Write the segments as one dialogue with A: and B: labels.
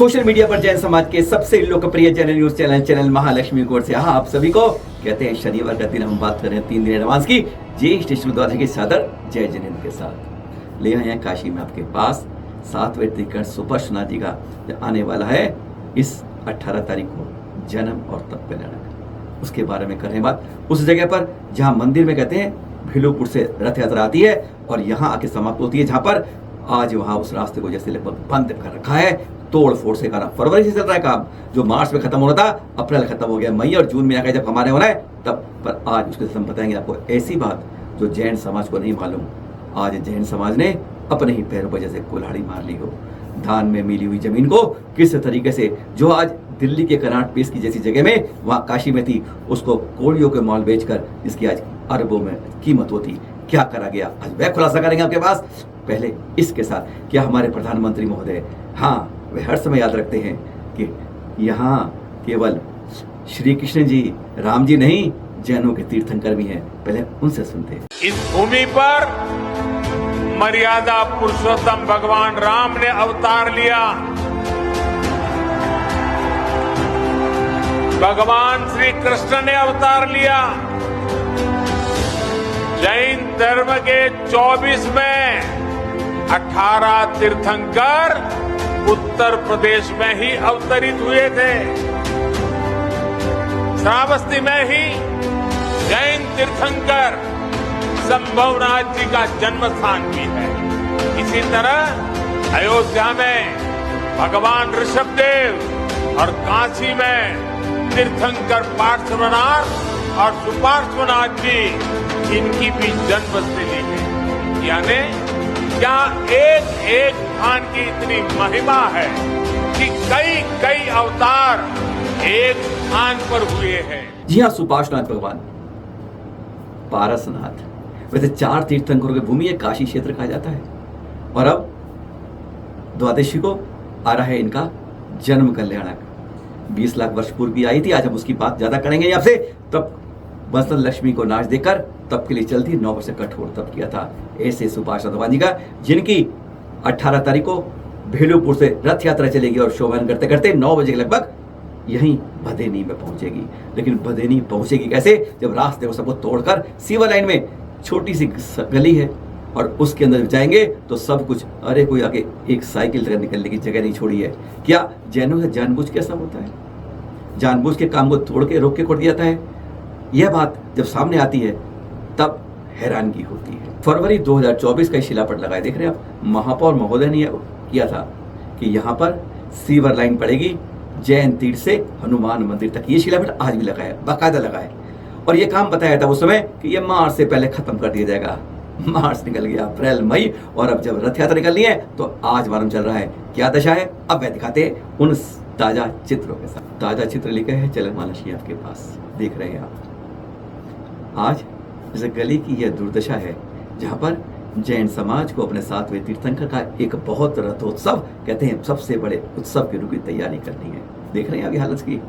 A: Social media पर जैन समाज के सबसे लोकप्रिय channel news channel Mahalakshmi court से आप सभी को कहते हैं शनिवार का दिन हम बात कर रहे हैं 3 दिन एडवांस की जय स्टेशन द्वारा की सादर जय जनेन्द्र के साथ ले आए हैं काशी में आपके पास 7वें तीर्थंकर सुपार्श्वनाथ जी का जो आने वाला है इस 18 तारीख को जन्म और तप कल्याण उसके बारे में कर रहे हैं बात उस जगह पर जहाँ मंदिर में कहते हैं भिलोपुर से रथ यात्रा आती है और यहाँ आके समाप्त होती है, जहाँ पर आज वहाँ उस रास्ते को जैसे लगभग बंद कर रखा है, तोड़ फोड़ से करा। फरवरी से चल रहा है काम, जो मार्च में खत्म होना था अप्रैल खत्म हो गया, मई और जून में आकर जब हमारे होना है तब पर आज उसके हम बताएंगे आपको ऐसी बात जो जैन समाज को नहीं मालूम। आज जैन समाज ने अपने ही पैरों पर जैसे कुल्हाड़ी मार ली हो, धान में मिली हुई जमीन को किस तरीके से जो आज दिल्ली के कनाट प्लेस की जैसी जगह में वहाँ काशी में थी उसको कोड़ियों के मॉल बेचकर जिसकी आज अरबों में कीमत होती, क्या करा गया आज वह खुलासा करेंगे आपके पास। पहले इसके साथ क्या हमारे प्रधानमंत्री महोदय हाँ वे हर समय याद रखते हैं कि यहाँ केवल श्री कृष्ण जी राम जी नहीं जैनों के तीर्थंकर भी हैं। पहले उनसे सुनते हैं।
B: इस भूमि पर मर्यादा पुरुषोत्तम भगवान राम ने अवतार लिया। भगवान श्री कृष्ण ने अवतार लिया। जैन धर्म के 24 में 18 तीर्थंकर उत्तर प्रदेश में ही अवतरित हुए थे। श्रावस्ती में ही जैन तीर्थंकर संभवनाथ जी का जन्म स्थान भी है। इसी तरह अयोध्या में भगवान ऋषभदेव और काशी में तीर्थंकर पार्श्वनाथ और सुपार्श्वनाथ जी इनकी भी जन्मस्थली है। यानी क्या एक एक स्थान की इतनी महिमा है कि कई कई अवतार एक स्थान पर हुए हैं।
A: जी हाँ, सुपार्श्वनाथ भगवान, पारसनाथ, वैसे 4 तीर्थंकरों की भूमि है, काशी क्षेत्र कहा जाता है। और अब द्वादशी को आ रहा है इनका जन्म कल्याणक। 20 लाख वर्ष पूर्व भी आई थी, आज हम उसकी बात ज्यादा करेंगे आपसे। तब बसंत लक्ष्मी को नाच देकर तब के लिए चलती 9 वर्ष कठोर तप किया था ऐसे सुपार्श्वनाथ भगवान जी का, जिनकी 18 तारीख को भेलूपुर से रथ यात्रा चलेगी और शोभन करते करते 9 बजे के लगभग यहीं भदेनी में पहुंचेगी। लेकिन भदेनी पहुंचेगी कैसे, जब रास्ते को सबको तोड़कर सिवर लाइन में छोटी सी गली है और उसके अंदर जाएंगे तो सब कुछ, अरे कोई आगे एक साइकिल तक निकलने की जगह नहीं छोड़ी है। क्या जैनों से जानबूझ के ऐसा होता है? जानबूझ के काम को तोड़ के रोक के कर दिया जाता है? यह बात जब सामने आती है तब हैरानगी होती है। फरवरी 2024 का शिलापट लगाए, देख रहे हैं आप, महापौर महोदय ने किया था कि यहाँ पर सीवर लाइन पड़ेगी जैन तीर्थ से हनुमान मंदिर तक। ये शिलापट आज भी लगा है, बाकायदा लगा है। और ये काम बताया था उस समय कि ये मार्च से पहले खत्म कर दिया जाएगा। मार्च निकल गया, अप्रैल, मई, और अब जब रथ यात्रा निकलनी है तो आज मालूम चल रहा है क्या दशा है। अब वह दिखाते हैं उन ताजा चित्रों के साथ। ताजा चित्र लिखे हैं चलन मानसी आपके पास, देख रहे हैं आप। आज इस गली की यह दुर्दशा है जहां पर जैन समाज को अपने 7वें तीर्थंकर का एक बहुत रथोत्सव कहते हैं सबसे बड़े उत्सव के रूप में तैयारी करनी है। देख रहे हैं अभी हालत की,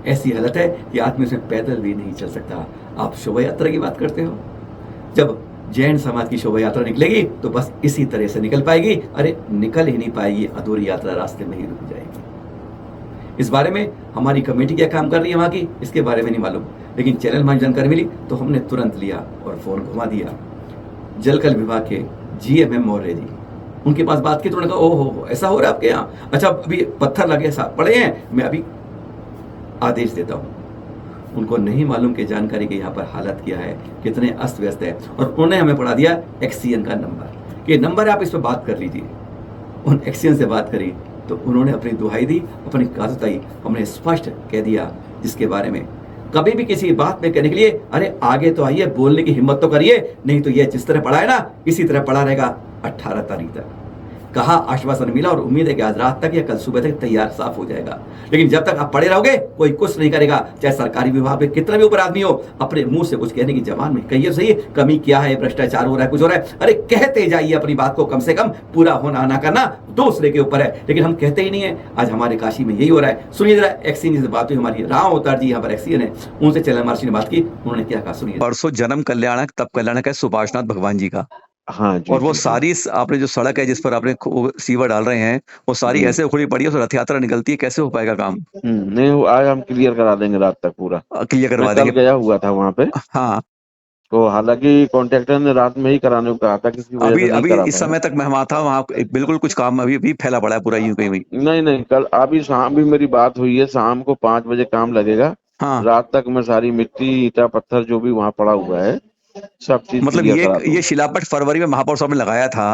A: ऐसी हालत है कि आदमी उसमें पैदल भी नहीं चल सकता। आप शोभा यात्रा की बात करते हो, जब जैन समाज की शोभा यात्रा निकलेगी तो बस इसी तरह से निकल पाएगी। अरे निकल ही नहीं पाएगी, अधूरी यात्रा रास्ते में ही रुक जाएगी। इस बारे में हमारी कमेटी क्या काम कर रही है वहाँ की, इसके बारे में नहीं मालूम, लेकिन चैनल में जानकारी मिली तो हमने तुरंत लिया और फोन घुमा दिया जलकल विभाग के GMM मौर्य जी, उनके पास बात की तो उन्होंने कहा ओहो ऐसा हो रहा है आपके यहाँ, अच्छा अभी पत्थर लगे साथ पड़े हैं, मैं अभी आदेश देता हूँ। उनको नहीं मालूम कि जानकारी के यहाँ पर हालत क्या है, कितने अस्त व्यस्त है। और उन्होंने हमें पढ़ा दिया एक्सीएन का नंबर, कि नंबर आप इस पर बात कर लीजिए। उन एक्सीएन से बात करी तो उन्होंने अपनी दुहाई दी, अपनी काजुताई हमने स्पष्ट कह दिया, जिसके बारे में कभी भी किसी बात में कहने के लिए अरे आगे तो आइए, बोलने की हिम्मत तो करिए, नहीं तो यह जिस तरह पड़ा है ना इसी तरह पड़ा रहेगा 18 तारीख तक। कहा, आश्वासन मिला और उम्मीद है कि आज रात तक या कल सुबह तक तैयार साफ हो जाएगा। लेकिन जब तक आप पड़े रहोगे कोई कुछ नहीं करेगा, चाहे सरकारी विभाग में कितना भी ऊपर आदमी हो। अपने मुंह से कुछ कहने की जबान में कहिए सही, कमी क्या है, भ्रष्टाचार हो रहा है, कुछ हो रहा है, अरे कहते जाइए अपनी बात को, कम से कम पूरा होना ना करना दूसरे के ऊपर है, लेकिन हम कहते ही नहीं है। आज हमारे काशी में यही हो रहा है। सुनिए जरा एक्सीएन जी से बात हुई हमारी, राम अवतार जी यहाँ पर एक्सीएन है, उनसे चलन मार्शी ने बात की, उन्होंने क्या कहा सुनिए।
C: परसों जन्म कल्याणक तप कल्याणक है सुपार्श्वनाथ भगवान जी का, हाँ जी
D: और वो
C: जी जी।
D: सारी आपने जो सड़क है जिस पर आपने सीवर डाल रहे हैं वो सारी ऐसे उखड़ी पड़ी है, उस रथ यात्रा निकलती है, कैसे हो पाएगा काम?
C: नहीं आज हम क्लियर करा देंगे रात तक पूरा।
D: क्लियर
C: मैं
D: करवा
C: कल
D: देंगे।
C: गया हुआ था वहाँ पे,
D: हाँ,
C: तो हालांकि कॉन्ट्रैक्टर ने रात में ही कराने को कहा था, किसी वजह
D: अभी
C: से नहीं
D: अभी
C: करा
D: इस
C: पाया।
D: समय तक मैं वहां था, वहां बिल्कुल कुछ काम अभी भी फैला पड़ा है पूरा यूं कहीं भी।
C: नहीं कल अभी शाम भी मेरी बात हुई है, शाम को 5 बजे काम लगेगा।
D: हाँ,
C: रात तक मैं सारी मिट्टी ईटा पत्थर जो भी वहाँ पड़ा हुआ है सब चीज
D: मतलब
C: क्लियर करा
D: ये
C: दूंगा।
D: शिलापट फरवरी में महापौर साहब ने लगाया था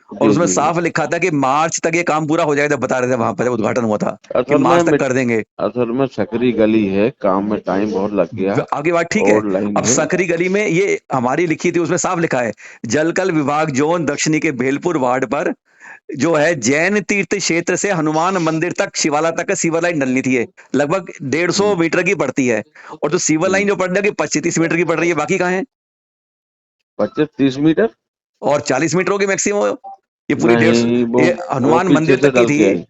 D: और
C: जी
D: उसमें
C: जी जी।
D: साफ लिखा था कि मार्च तक ये काम पूरा हो जाएगा, जब बता रहे थे वहां पर जब उद्घाटन हुआ था कि
C: असल
D: मार्च
C: में
D: तक कर देंगे।
C: असल में सकरी गली है, काम में टाइम बहुत लग गया।
D: आगे बात ठीक है।
C: और लाइन
D: अब
C: है।
D: सकरी गली में ये हमारी लिखी थी, उसमें साफ लिखा है जलकल विभाग जोन दक्षिणी के भेलपुर वार्ड पर जो है जैन तीर्थ क्षेत्र से हनुमान मंदिर तक शिवाला तक सीवर लाइन डलनी थी, ये लगभग 150 मीटर की पड़ती है। और जो सीवर लाइन जो पड़ रही है 25-30 मीटर की पड़ रही है, बाकी कहाँ है?
C: 25-30 मीटर?
D: और 40 मीटर होगी मैक्सिमम। ये पूरी
C: नहीं,
D: 150 ये
C: वो
D: हनुमान
C: पीछे
D: मंदिर
C: से
D: तक की
C: डल
D: थी।
C: के आई,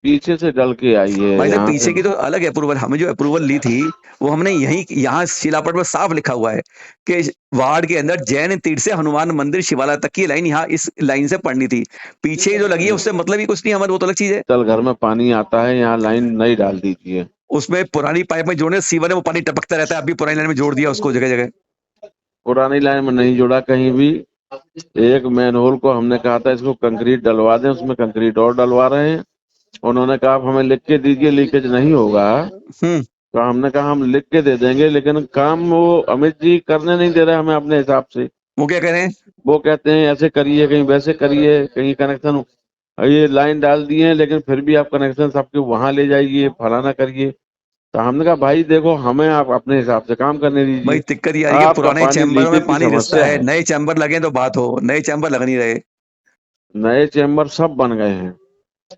C: पीछे से डल के आई है
D: भाई साहब
C: यहाँ से।
D: पीछे की तो अलग है अप्रूवल, हमें जो अप्रूवल ली थी वो हमने यहाँ शिलापट में साफ लिखा हुआ है कि वार्ड के अंदर जैन तीर्थ से हनुमान मंदिर शिवाला तक की लाइन यहाँ इस लाइन से पड़नी थी। पीछे जो लगी है उससे मतलब ही कुछ नहीं हमारे, वो तो अलग चीज है।
C: चल घर में पानी आता है, यहाँ लाइन नहीं डाल दीजिए।
D: उसमें पुरानी पाइप में जोड़ने सीवर में वो पानी टपकता रहता है, अभी पुरानी लाइन में जोड़ दिया उसको जगह जगह।
C: पुरानी लाइन में नहीं जोड़ा कहीं भी। एक मैन होल को हमने कहा था इसको कंक्रीट डलवा दें, उसमें कंक्रीट और डलवा रहे हैं। उन्होंने कहा आप हमें लिख के दीजिए, लीकेज नहीं होगा। तो हमने कहा हम लिख के दे देंगे, लेकिन काम वो अमित जी करने नहीं दे रहे हमें अपने हिसाब से।
D: वो क्या कह रहे हैं?
C: वो कहते हैं ऐसे करिए, कहीं वैसे करिए, कहीं कनेक्शन ये लाइन डाल दिए हैं लेकिन फिर भी आप कनेक्शन सबके वहां ले जाइए, फलाना करिए। तो हमने कहा भाई देखो, हमें आप अपने हिसाब से काम करने
D: भाई
C: दीजिए।
D: दिक्कत ये आ रही है
C: आपका
D: पुराने
C: पानी
D: चैम्बरों में
C: लीकेज की
D: पानी रिसता
C: समस्या
D: है,
C: है।
D: नए चैम्बर लगे तो बात हो, नए चैम्बर लग नहीं रहे।
C: नए चैम्बर सब बन गए हैं।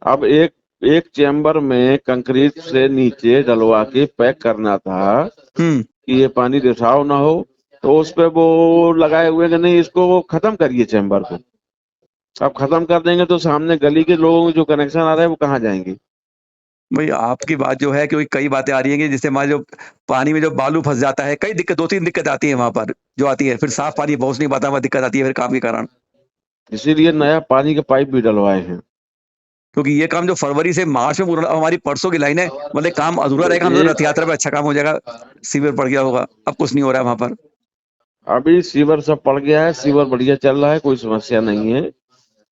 C: अब एक एक चैम्बर में कंक्रीट से नीचे डलवा के पैक करना था कि ये पानी रिसाव ना हो, तो उस पे वो लगाए हुए कि नहीं इसको वो खत्म करिए चैम्बर को। अब खत्म कर देंगे तो सामने गली के लोगों को जो कनेक्शन आ रहा है वो कहाँ जाएंगे?
D: भाई आपकी बात जो है, क्योंकि कई बातें आ रही हैं कि जिससे हमारे जो पानी में जो बालू फंस जाता है, कई दिक्कत 2-3 दिक्कत आती है वहां पर जो आती है, फिर साफ पानी पहुंच नहीं पाता, वहां दिक्कत आती है फिर काम के कारण।
C: इसीलिए नया पानी के पाइप भी डलवाए हैं।
D: क्योंकि ये काम जो फरवरी से मार्च में पूरा, हमारी परसों की लाइन है, मतलब काम अधूरा रहेगा, हम रथ यात्रा पे अच्छा काम हो जाएगा, सीवर पड़ गया होगा, अब कुछ नहीं हो रहा है वहां पर।
C: अभी सीवर सब पड़ गया है, सीवर बढ़िया चल रहा है, कोई समस्या नहीं है।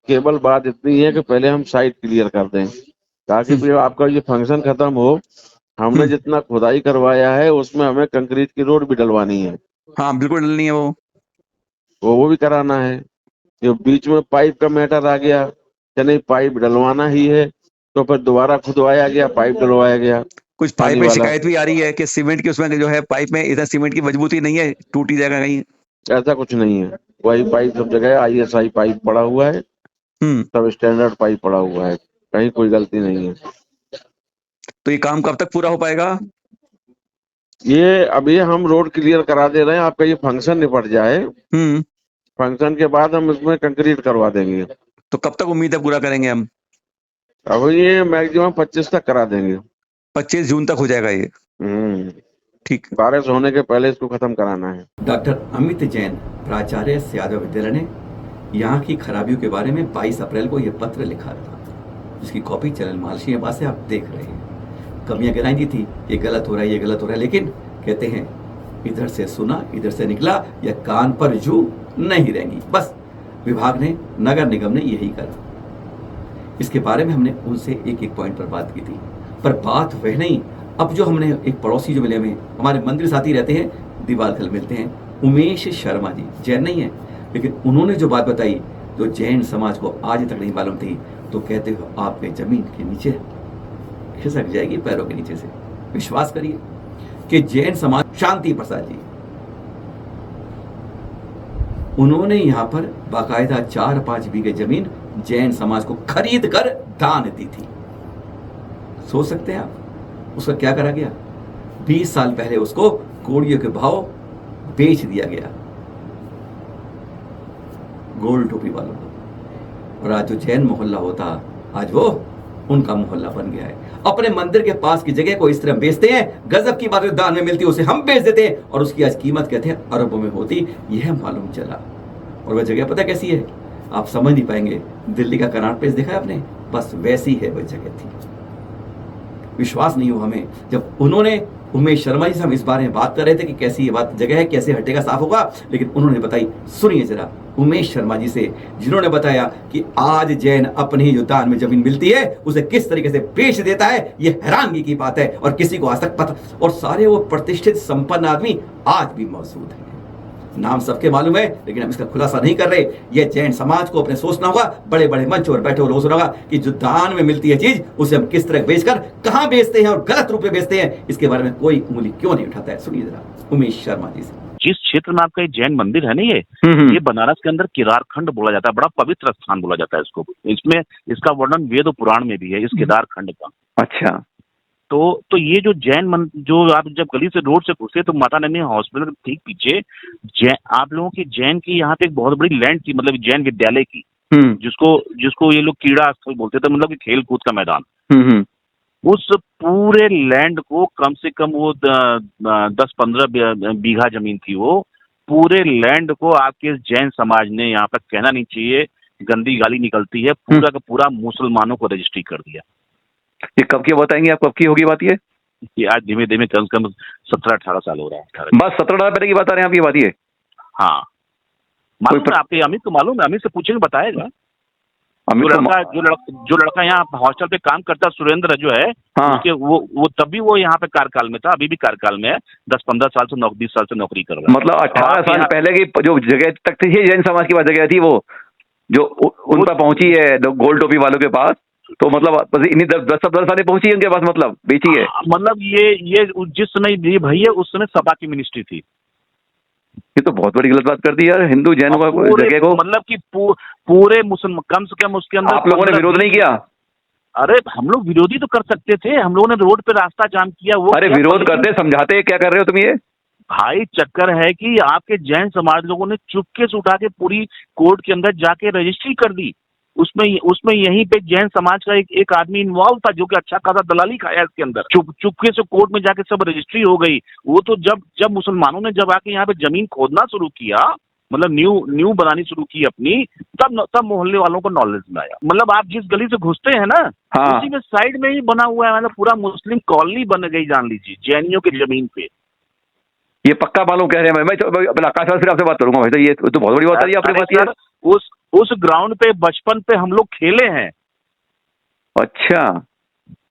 C: केवल बात इतनी है कि पहले हम साइट क्लियर कर दें, ताकि फिर आपका ये फंक्शन खत्म हो। हमने जितना खुदाई करवाया है उसमें हमें कंक्रीट की रोड भी डलवानी है।
D: हाँ बिल्कुल नहीं है
C: वो भी कराना है। ये बीच में पाइप का मैटर आ गया कि नहीं पाइप डलवाना ही है, तो फिर दोबारा खुदवाया गया, पाइप डलवाया गया।
D: कुछ पाइप में शिकायत भी आ रही है कि सीमेंट की उसमें जो है पाइप में इधर सीमेंट की मजबूती नहीं है, टूटी जाएगा कहीं।
C: ऐसा कुछ नहीं है, वही पाइप सब जगह ISI पाइप पड़ा हुआ है, सब स्टैंडर्ड पाइप पड़ा हुआ है, कहीं कोई गलती नहीं है।
D: तो ये काम कब तक पूरा हो पाएगा?
C: ये अभी हम रोड क्लियर करा दे रहे हैं, आपका ये फंक्शन निपट जाए, फंक्शन के बाद हम इसमें कंक्रीट करवा देंगे।
D: तो कब तक उम्मीद है पूरा करेंगे हम?
C: अब ये मैक्सिमम 25 तक करा देंगे।
D: 25 जून तक हो जाएगा ये? ठीक।
C: बारिश होने के पहले इसको खत्म कराना है।
A: डॉक्टर अमित जैन, प्राचार्य यादव विद्यालय ने यहाँ की खराबियों के बारे में 22 अप्रैल को यह पत्र लिखा था, जिसकी कॉपी चैनल मालशी आवाज से आप देख रहे हैं। कमियां गिनाई दी थी, ये गलत हो रहा है, ये गलत हो रहा है, लेकिन कहते हैं इधर से सुना इधर से निकला, या कान पर जू नहीं रहेंगी। बस विभाग ने, नगर निगम ने यही करा। इसके बारे में हमने उनसे एक एक पॉइंट पर बात की थी, पर बात वह नहीं। अब जो हमने एक पड़ोसी जो मिले हमें, हमारे मंदिर साथी रहते हैं, दीवालखल मिलते हैं, उमेश शर्मा जी, जैन नहीं है, लेकिन उन्होंने जो बात बताई जो जैन समाज को आज तक नहीं मालूम थी, तो कहते हो आपके जमीन के नीचे खिसक जाएगी पैरों के नीचे से। विश्वास करिए कि जैन समाज, शांति प्रसाद जी, उन्होंने यहां पर बाकायदा 4-5 बीघे जमीन जैन समाज को खरीद कर दान दी थी। सोच सकते हैं आप उसका क्या करा गया? 20 साल पहले उसको कोड़ियों के भाव बेच दिया गया गोल टोपी वालों को, और आज जो जैन मोहल्ला होता, आज वो उनका मोहल्ला बन गया है। अपने मंदिर के पास की जगह को इस तरह बेचते हैं, गजब की बात दान में मिलती है उसे हम बेच देते हैं, और उसकी आज कीमत कहते हैं अरबों में होती। यह मालूम चला और वह जगह पता कैसी है, आप समझ नहीं पाएंगे। दिल्ली का कनॉट प्लेस देखा है आपने, बस वैसी है वह जगह थी। विश्वास नहीं हुआ हमें जब उन्होंने उमेश शर्मा जी से हम इस बारे में बात कर रहे थे कि कैसी ये बात जगह है, कैसे हटेगा, साफ होगा, लेकिन उन्होंने बताई। सुनिए जरा उमेश शर्मा जी से, जिन्होंने बताया कि आज जैन अपने ही जो दान में जमीन मिलती है उसे किस तरीके से बेच देता है। ये हैरानगी की बात है और किसी को आज तक पता, और सारे वो प्रतिष्ठित संपन्न आदमी आज भी मौजूद हैं। नाम सबके मालूम है, लेकिन हम इसका खुलासा नहीं कर रहे। ये जैन समाज को अपने सोचना होगा, बड़े बड़े मंच पर बैठे हुए लोगों सुना होगा कि जो दान में मिलती है चीज उसे हम किस तरह बेचकर कहां बेचते हैं और गलत रूप में बेचते हैं, इसके बारे में कोई उंगली क्यों नहीं उठाता है। सुनिए जरा उमेश शर्मा जी से।
E: जिस क्षेत्र में आपका ये जैन मंदिर है ना, ये बनारस के अंदर केदार खंड बोला जाता है, बड़ा पवित्र स्थान बोला जाता है इसको। इसमें इसका वर्णन वेद और पुराण में भी है, इस केदार खंड का।
D: अच्छा,
E: तो ये जो जो आप जब गली से रोड से घुसे तो माता नैनी हॉस्पिटल के ठीक पीछे आप लोगों की जैन की यहाँ पे एक बहुत बड़ी लैंड थी, मतलब जैन विद्यालय की, जिसको ये लोग क्रीड़ा स्थल बोलते थे, मतलब कि खेल कूद का मैदान। उस पूरे लैंड को कम से कम वो 10-15 बीघा जमीन थी, वो पूरे लैंड को आपके जैन समाज ने, यहाँ पर कहना नहीं चाहिए, गंदी गाली निकलती है, पूरा का पूरा मुसलमानों को रजिस्ट्री कर दिया।
D: ये कब की बताएंगे आप, कब की होगी बात ये
E: आज धीमे धीमे कम से कम 17-18 साल हो रहा है।
D: बस 17 साल पहले की बात आ रहे हैं आप, ये बात ये?
E: हाँ, मालूम है आपके अमित को मालूम है, अमित से पूछेंगे बताएगा। जो लड़का यहाँ हॉस्टल पे काम करता है, सुरेंद्र जो है,
D: हाँ।
E: उसके वो तभी वो यहाँ पे कार्यकाल में था, अभी भी कार्यकाल में है, 10-15 साल से 20 साल से नौकरी कर रहा है।
D: मतलब 18 साल पहले की जो जगह तक थी जैन समाज की जगह थी, वो जो उन पर पहुंची है गोल टोपी वालों के पास, तो मतलब इन्हीं 10-15 साल पहुंची है उनके पास, मतलब बेची है।
E: मतलब ये जिस समय ये भैया उस समय सपा की मिनिस्ट्री थी।
D: ये तो बहुत बड़ी गलत बात कर दी यार, हिंदू जैनों का जगह को,
E: मतलब कि पूरे मुसलमान, कम से कम उसके अंदर
D: आप लोगों ने विरोध नहीं किया?
E: अरे हम लोग विरोधी तो कर सकते थे, हम लोगों ने रोड पे रास्ता जाम किया। वो
D: अरे विरोध करते समझाते, क्या कर रहे हो तुम ये? भाई
E: चक्कर है कि आपके जैन समाज लोगों ने चुपके से उठा के पूरी कोर्ट के अंदर जाके रजिस्ट्री कर दी। उसमें यहीं पे जैन समाज का एक आदमी इन्वॉल्व था, जो कि अच्छा खासा दलाली खाया इसके अंदर। चुपके से कोर्ट में जाके सब रजिस्ट्री हो गई। वो तो जब मुसलमानों ने जब आके यहाँ पे जमीन खोदना शुरू किया, मतलब न्यू बनानी शुरू की अपनी, तब मोहल्ले वालों को नॉलेज में आया। मतलब आप जिस गली से घुसते हैं ना,
D: हाँ।
E: उसी में साइड में ही बना हुआ है, मतलब पूरा मुस्लिम कॉलोनी बन गई, जान लीजिए, जैनियों की जमीन पे।
D: ये पक्का मालूम कह रहे हैं। मैं आकाश फिर आपसे बात करूंगा भाई, तो ये तो बहुत बड़ी बात है आपने बात यार।
E: उस ग्राउंड पे बचपन पे हम लोग खेले हैं।
D: अच्छा,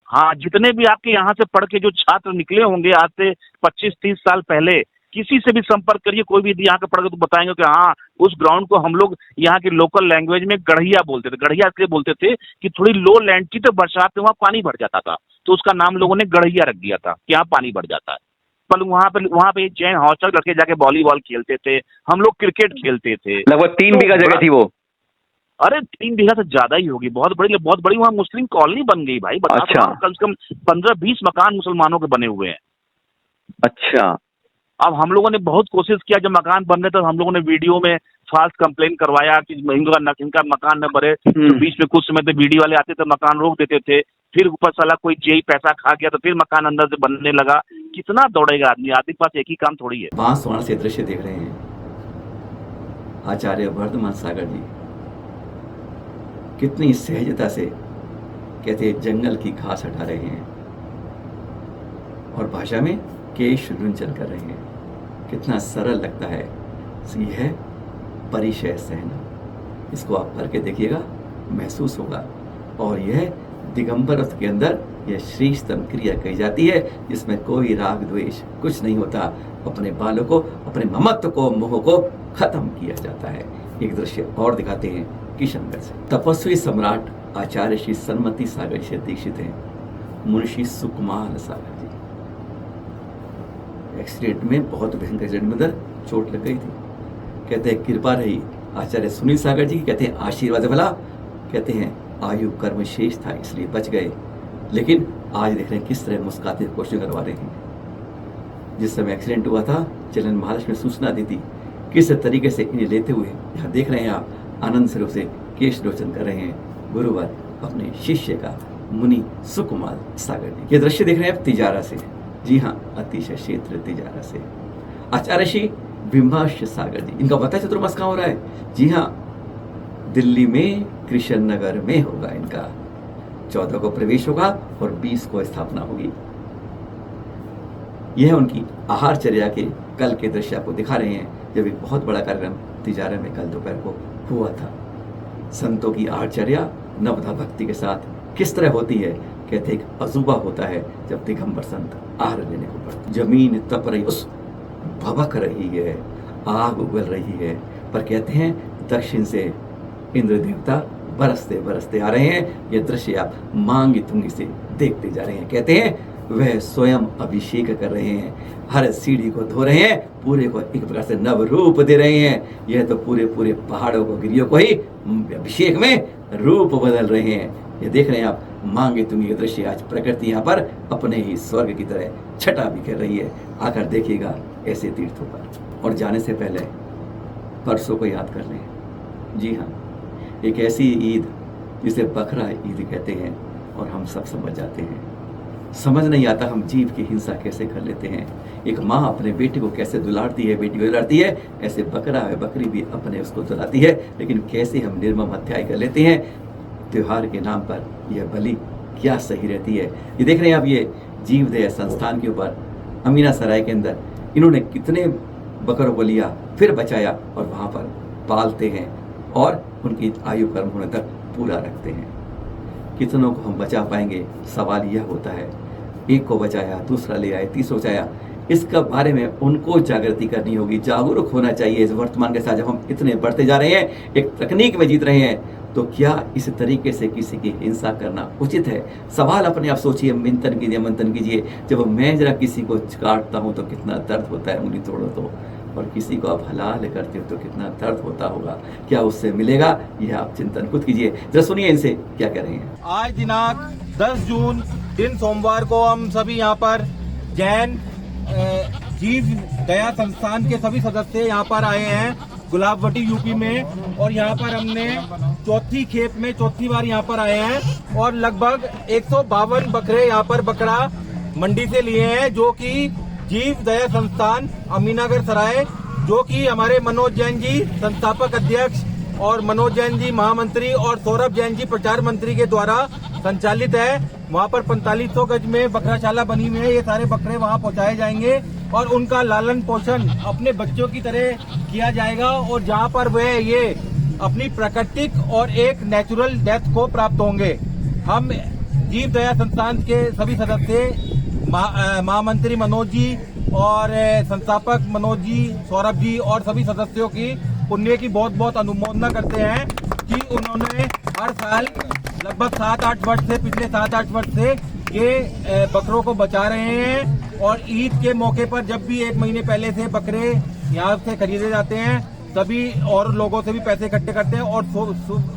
E: हाँ, जितने भी आपके यहाँ से पढ़ के जो छात्र निकले होंगे आज से 25-30 साल पहले, किसी से भी संपर्क करिए, कोई भी यहाँ के पढ़ के तो बताएंगे कि हाँ, उस ग्राउंड को हम लोग यहाँ की लोकल लैंग्वेज में गढ़िया बोलते थे। गढ़िया इसलिए बोलते थे कि थोड़ी लो लैंड थी, तो बरसात में वहाँ पानी भर जाता था, तो उसका नाम लोगों ने गढ़िया रख दिया था कि यहाँ पानी भर जाता है। पर वहाँ पे जैन हॉस्टल लड़के जाके वॉलीबॉल खेलते थे, हम लोग क्रिकेट खेलते थे।
D: लगभग 3 बीघा जगह थी वो।
E: अरे 3 बीघा से ज्यादा ही होगी, बहुत बड़ी वहाँ मुस्लिम कॉलोनी बन गई भाई।
D: अच्छा।
E: कम से कम 15-20 मकान मुसलमानों के बने हुए हैं।
D: अच्छा।
E: अब हम लोगों ने बहुत कोशिश किया, जब मकान बन रहे थे हम लोगों ने वीडियो में फाल्स कंप्लेन करवाया कि इनका मकान न बने। तो बीच में कुछ समय तो वीडियो वाले आते थे, मकान रोक देते थे, फिर ऊपर साला कोई जेई पैसा खा गया तो फिर मकान अंदर से बनने लगा। कितना दौड़ेगा आदमी के पास, एक ही काम थोड़ी है।
A: बांसवाड़ा से दृश्य देख रहे हैं आचार्य वर्धमान सागर जी, कितनी सहजता से कहते हैं जंगल की घास हटा रहे हैं और भाषा में केश रुंचन कर रहे हैं। कितना सरल लगता है। यह है परिचय सहना, इसको आप करके देखिएगा, महसूस होगा। और यह दिगंबर अर्थ के अंदर यह श्रेष्ठतम क्रिया कही जाती है, जिसमें कोई राग द्वेष कुछ नहीं होता। अपने बालों को, अपने ममत्व को, मोह को खत्म किया जाता है। एक दृश्य और दिखाते हैं किशनगढ़ से। तपस्वी सम्राट आचार्य श्री सन्मति सागर से दीक्षित हैं मुंशी सुकुमार सागर जी। एक्सीडेंट में, बहुत भयंकर एक्सीडेंट में अंदर चोट लग गई थी। कहते हैं कृपा रही आचार्य सुनील सागर जी की, कहते हैं आशीर्वाद भला, कहते हैं आयु कर्म शेष था इसलिए बच गए। लेकिन आज देख रहे हैं किस तरह मुस्कुराते हुए कोशिश करवा रहे हैं। जिस समय एक्सीडेंट हुआ था, चलन महाराज ने सूचना दी थी, किस तरीके से इन्हें लेते हुए यहाँ देख रहे हैं आप, आनंद स्वरूप से केश रोचन कर रहे हैं गुरुवर अपने शिष्य का, मुनि सुकुमार सागर जी। ये दृश्य देख रहे हैं आप तिजारा से। जी हाँ, अतिशय क्षेत्र तिजारा से। आचार्य श्री विमर्श सागर जी, इनका पता है चतुर्मास कहाँ हो रहा है? जी हाँ, दिल्ली में कृष्ण नगर में होगा इनका। 14 को प्रवेश होगा और 20 को स्थापना होगी। यह है उनकी आहारचर्या के कल के दृश्य आपको दिखा रहे हैं, जब एक बहुत बड़ा कार्यक्रम तिजारा में कल दोपहर को हुआ था। संतों की आहारचर्या नवधा भक्ति के साथ किस तरह होती है? कहते एक अजूबा होता है जब दिगंबर संत आहार लेने को पड़ते। जमीन तप रही, उस भभक रही है, आग उगल रही है, पर कहते हैं दक्षिण से इंद्र देवता बरसते बरसते आ रहे हैं। ये दृश्य आप मांगी तुंगी से देखते जा रहे हैं। कहते हैं वह स्वयं अभिषेक कर रहे हैं, हर सीढ़ी को धो रहे हैं, पूरे को एक प्रकार से नव रूप दे रहे हैं। यह तो पूरे पूरे पहाड़ों को, गिरियों को ही अभिषेक में रूप बदल रहे हैं। ये देख रहे हैं आप मांगे तुंगी के दृश्य। आज प्रकृति यहाँ पर अपने ही स्वर्ग की तरह छटा बिखेर रही है। आकर देखिएगा ऐसे तीर्थों पर। और जाने से पहले परसों को याद कर लें। जी हाँ, एक ऐसी ईद जिसे बकरा ईद कहते हैं और हम सब समझ जाते हैं। समझ नहीं आता हम जीव की हिंसा कैसे कर लेते हैं। एक माँ अपने बेटे को कैसे दुलारती है, बेटी को दुलारती है, ऐसे बकरा है, बकरी भी अपने उसको दुलाती है। लेकिन कैसे हम निर्मम हत्याएं कर लेते हैं त्योहार के नाम पर। यह बलि क्या सही रहती है। ये देख रहे हैं आप, ये जीवदया संस्थान के ऊपर अमीना सराय के अंदर इन्होंने कितने बकरों को लिया, फिर बचाया और वहाँ पर पालते हैं और उनकी आयु कर्म होने तक पूरा रखते हैं। कितनों को हम बचा पाएंगे, सवाल यह होता है। एक को बचाया, दूसरा ले आए, तीसरा बचाया। इसका बारे में उनको जागृति करनी होगी, जागरूक होना चाहिए। इस वर्तमान के साथ जब हम इतने बढ़ते जा रहे हैं, एक तकनीक में जीत रहे हैं, तो क्या इस तरीके से किसी की हिंसा करना उचित है? सवाल अपने आप सोचिए, चिंतन कीजिए, मंथन कीजिए। जब मैं जरा किसी को काटता हूँ तो कितना दर्द होता है, उंगली तोड़ो तो, और किसी को आप हलाल करते हो तो कितना दर्द होता होगा। क्या उससे मिलेगा? यह आप चिंतन खुद कीजिए। जरा सुनिए इनसे क्या कह रहे हैं।
F: आज दिनांक 10 जून दिन सोमवार को हम सभी यहाँ पर जैन जीव दया संस्थान के सभी सदस्य यहाँ पर आए हैं गुलाबवटी यूपी में। और यहाँ पर हमने चौथी खेप में चौथी बार यहाँ पर आए हैं और लगभग 152 बकरे यहाँ पर बकरा मंडी से लिए हैं, जो कि जीव दया संस्थान अमीनागर सराय, जो कि हमारे मनोज जैन जी संस्थापक अध्यक्ष और मनोज जैन जी महामंत्री और सौरभ जैन जी प्रचार मंत्री के द्वारा संचालित है। वहाँ पर 4500 गज में बकराशाला बनी हुई है। ये सारे बकरे वहाँ पहुँचाए जाएंगे और उनका लालन पोषण अपने बच्चों की तरह किया जाएगा, और जहाँ पर वे ये अपनी प्राकृतिक और एक नेचुरल डेथ को प्राप्त होंगे। हम जीव दया संस्थान के सभी सदस्य महामंत्री मनोज जी और संस्थापक मनोज जी, सौरभ जी और सभी सदस्यों की पुण्य की बहुत बहुत अनुमोदना करते हैं कि उन्होंने हर साल लगभग 7-8 वर्ष से, पिछले 7-8 वर्ष से ये बकरों को बचा रहे हैं। और ईद के मौके पर जब भी 1 महीने पहले से बकरे यहाँ से खरीदे जाते हैं, सभी और लोगों से भी पैसे इकट्ठे करते हैं और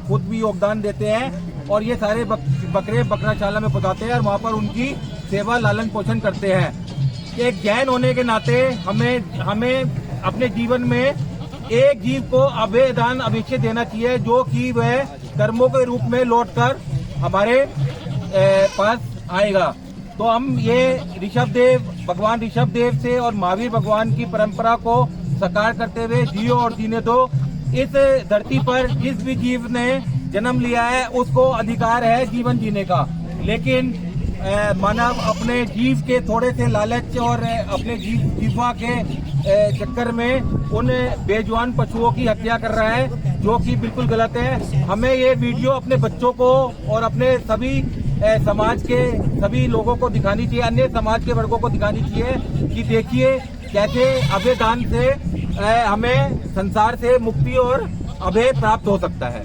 F: खुद भी योगदान देते हैं, और ये सारे बकरे बकराशाला में पहुँचाते हैं और वहाँ पर उनकी सेवा लालन पोषण करते हैं। एक जैन होने के नाते हमें अपने जीवन में एक जीव को अभयदान अवश्य देना चाहिए, जो कि वह कर्मों के रूप में लौटकर हमारे पास आएगा। तो हम ये भगवान ऋषभ देव से और महावीर भगवान की परंपरा को साकार करते हुए जियो और जीने दो। इस धरती पर जिस भी जीव ने जन्म लिया है उसको अधिकार है जीवन जीने का, लेकिन मानव अपने जीव के थोड़े से लालच और अपने जीवा के चक्कर में उन बेजुबान पशुओं की हत्या कर रहा है, जो कि बिल्कुल गलत है। हमें ये वीडियो अपने बच्चों को और अपने सभी समाज के सभी लोगों को दिखानी चाहिए, अन्य समाज के वर्गों को दिखानी चाहिए कि देखिए कैसे अभय दान से हमें संसार से मुक्ति और अभय प्राप्त हो सकता है।